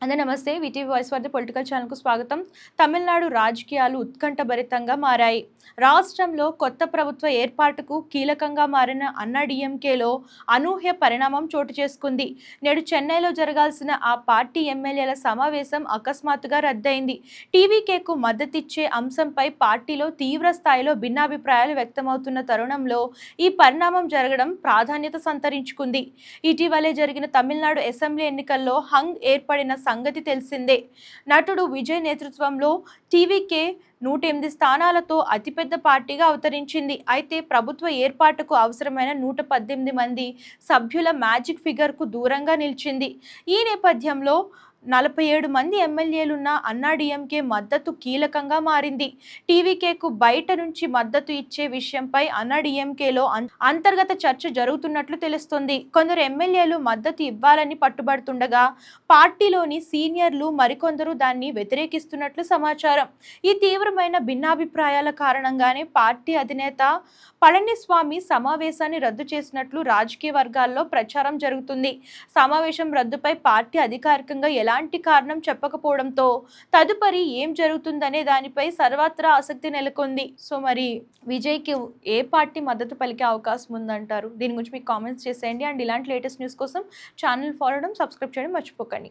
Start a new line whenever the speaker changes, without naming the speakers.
నమస్తే. VTV voice for the political ఛానల్‌కు స్వాగతం. తమిళనాడు రాజకీయాలు ఉత్కంఠభరితంగా మారాయి. రాష్ట్రంలో కొత్త ప్రభుత్వ ఏర్పాటుకు కీలకంగా మారిన అన్నాడీఎంకేలో అనూహ్య పరిణామం చోటు చేసుకుంది. నేడు చెన్నైలో జరగాల్సిన ఆ పార్టీ ఎమ్మెల్యేల సమావేశం అకస్మాత్తుగా రద్దయింది. టీవీకేకు మద్దతిచ్చే అంశంపై పార్టీలో తీవ్ర స్థాయిలో భిన్నాభిప్రాయాలు వ్యక్తమవుతున్న తరుణంలో ఈ పరిణామం జరగడం ప్రాధాన్యత సంతరించుకుంది. ఇటీవలే జరిగిన తమిళనాడు అసెంబ్లీ ఎన్నికల్లో హంగ్ ఏర్పడిన సంగతి తెలిసిందే. నటుడు విజయ్ నేతృత్వంలో టీవీకే 108 స్థానాలతో అతిపెద్ద పార్టీగా అవతరించింది. అయితే ప్రభుత్వ ఏర్పాటుకు అవసరమైన 118 మంది సభ్యుల మ్యాజిక్ ఫిగర్కు దూరంగా నిలిచింది. ఈ నేపథ్యంలో 47 మంది ఎమ్మెల్యేలున్న అన్నాడీఎంకే మద్దతు కీలకంగా మారింది. టీవీకేకు బయట నుంచి మద్దతు ఇచ్చే విషయంపై అన్నాడీఎంకేలో అంతర్గత చర్చ జరుగుతున్నట్లు తెలుస్తోంది. కొందరు ఎమ్మెల్యేలు మద్దతు ఇవ్వాలని పట్టుబడుతుండగా పార్టీలోని సీనియర్లు మరికొందరు దాన్ని వ్యతిరేకిస్తున్నట్లు సమాచారం. ఈ తీవ్రమైన భిన్నాభిప్రాయాల కారణంగానే పార్టీ అధినేత పళనిస్వామి సమావేశాన్ని రద్దు చేసినట్లు రాజకీయ వర్గాల్లో ప్రచారం జరుగుతుంది. సమావేశం రద్దుపై పార్టీ అధికారికంగా ఎలాంటి కారణం చెప్పకపోవడంతో తదుపరి ఏం జరుగుతుందనే దానిపై సర్వత్రా ఆసక్తి నెలకొంది. సో మరి విజయ్కి ఏ పార్టీ మద్దతు పలికే అవకాశం ఉందంటారు? దీని గురించి మీకు కామెంట్స్ చేసేయండి. అండ్ ఇలాంటి లేటెస్ట్ న్యూస్ కోసం ఛానల్ ఫాలో అవడం, సబ్స్క్రైబ్ చేయడం మర్చిపోకండి.